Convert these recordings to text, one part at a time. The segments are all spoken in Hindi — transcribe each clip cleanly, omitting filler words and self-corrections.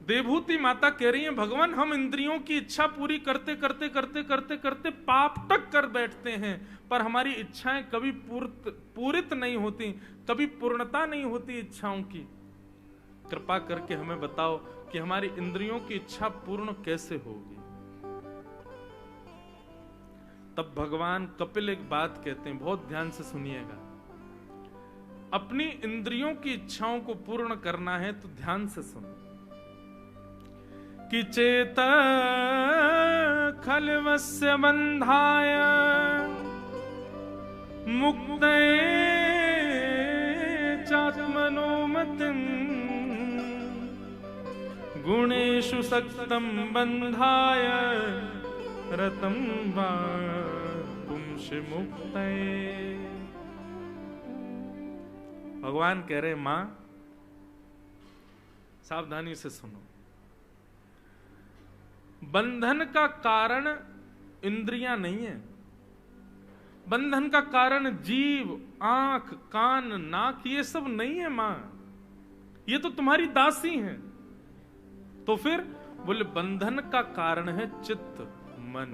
देवभूति माता कह रही है भगवान हम इंद्रियों की इच्छा पूरी करते करते करते करते करते पाप तक कर बैठते हैं, पर हमारी इच्छाएं कभी पूरित नहीं होती, कभी पूर्णता नहीं होती इच्छाओं की। कृपा करके हमें बताओ कि हमारी इंद्रियों की इच्छा पूर्ण कैसे होगी। तब भगवान कपिल एक बात कहते हैं, बहुत ध्यान से सुनिएगा। अपनी इंद्रियों की इच्छाओं को पूर्ण करना है तो ध्यान से सुनो कि चेत खलवस्य बंधाय मुक्तये चात्मनोमतिं गुणेषु सक्तं बंधाय रतं वा पुंसि मुक्तये। भगवान कह रहे मां सावधानी से सुनो, बंधन का कारण इंद्रियां नहीं है, बंधन का कारण जीव, आंख, कान, नाक ये सब नहीं है मां, ये तो तुम्हारी दासी हैं। तो फिर बोले बंधन का कारण है चित्त, मन।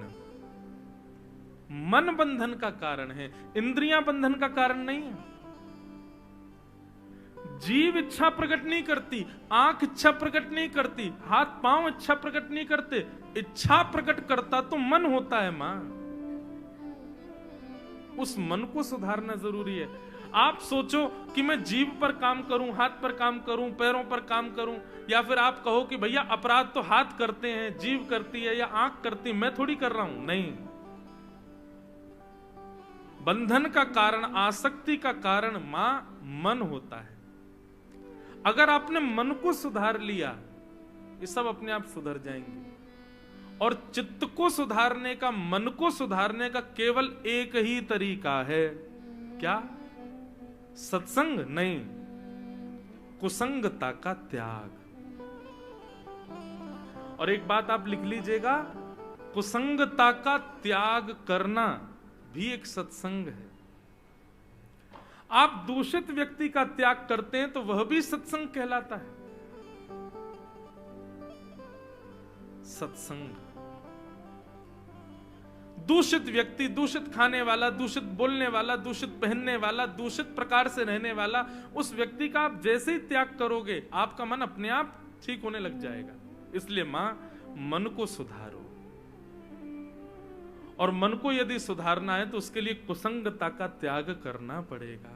मन बंधन का कारण है, इंद्रियां बंधन का कारण नहीं है। जीव इच्छा प्रकट नहीं करती, आंख इच्छा प्रकट नहीं करती, हाथ पांव इच्छा प्रकट नहीं करते, इच्छा प्रकट करता तो मन होता है मां। उस मन को सुधारना जरूरी है। आप सोचो कि मैं जीभ पर काम करूं, हाथ पर काम करूं, पैरों पर काम करूं, या फिर आप कहो कि भैया अपराध तो हाथ करते हैं, जीभ करती है या आंख करती है, मैं थोड़ी कर रहा हूं। नहीं, बंधन का कारण, आसक्ति का कारण मां मन होता है। अगर आपने मन को सुधार लिया, ये सब अपने आप सुधर जाएंगे। और चित्त को सुधारने का, मन को सुधारने का केवल एक ही तरीका है, क्या? सत्संग नहीं, कुसंगता का त्याग। और एक बात आप लिख लीजिएगा, कुसंगता का त्याग करना भी एक सत्संग है। आप दूषित व्यक्ति का त्याग करते हैं तो वह भी सत्संग कहलाता है। सत्संग, दूषित व्यक्ति, दूषित खाने वाला, दूषित बोलने वाला, दूषित पहनने वाला, दूषित प्रकार से रहने वाला, उस व्यक्ति का आप जैसे ही त्याग करोगे आपका मन अपने आप ठीक होने लग जाएगा। इसलिए मां, मन को सुधारो। और मन को यदि सुधारना है तो उसके लिए कुसंगता का त्याग करना पड़ेगा।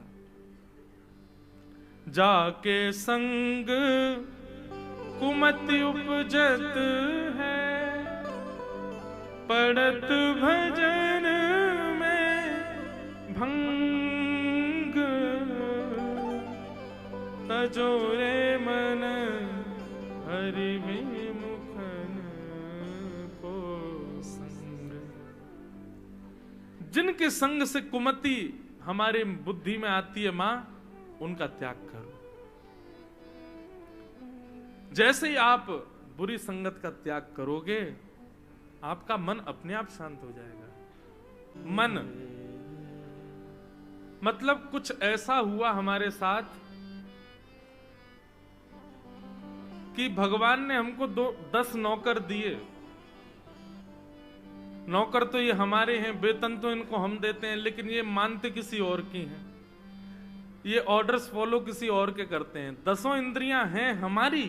जाके संग कुमति उपजत है, पड़त भजन में भंग, तजोरे मन हरि विमुखन को संग। जिनके संग से कुमति हमारे बुद्धि में आती है मां, उनका त्याग करो। जैसे ही आप बुरी संगत का त्याग करोगे, आपका मन अपने आप शांत हो जाएगा। मन मतलब कुछ ऐसा हुआ हमारे साथ कि भगवान ने हमको 10 नौकर दिए। नौकर तो ये हमारे हैं, वेतन तो इनको हम देते हैं, लेकिन ये मानते किसी और की हैं, ये ऑर्डर्स फॉलो किसी और के करते हैं। 10 इंद्रियां हैं हमारी,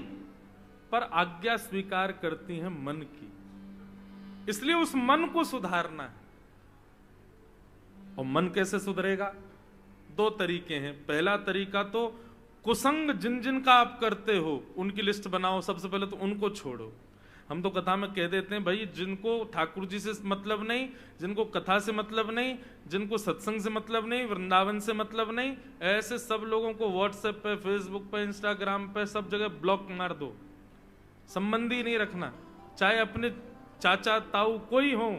पर आज्ञा स्वीकार करती हैं मन की। इसलिए उस मन को सुधारना है। और मन कैसे सुधरेगा? 2 तरीके हैं। पहला तरीका तो कुसंग जिन जिन का आप करते हो उनकी लिस्ट बनाओ। सबसे पहले तो उनको छोड़ो। हम तो कथा में कह देते हैं भाई, जिनको ठाकुर जी से मतलब नहीं, जिनको कथा से मतलब नहीं, जिनको सत्संग से मतलब नहीं, वृंदावन से मतलब नहीं, ऐसे सब लोगों को व्हाट्सएप पे, फेसबुक पे, इंस्टाग्राम पे, सब जगह ब्लॉक मार दो। संबंधी नहीं रखना, चाहे अपने चाचा ताऊ कोई हो।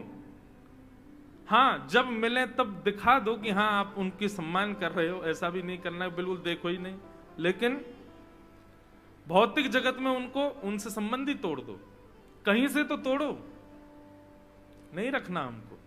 हाँ, जब मिले तब दिखा दो कि हाँ आप उनकी सम्मान कर रहे हो, ऐसा भी नहीं करना है, बिल्कुल देखो ही नहीं। लेकिन भौतिक जगत में उनको, उनसे संबंधी तोड़ दो, कहीं से तो तोड़ो, नहीं रखना हमको।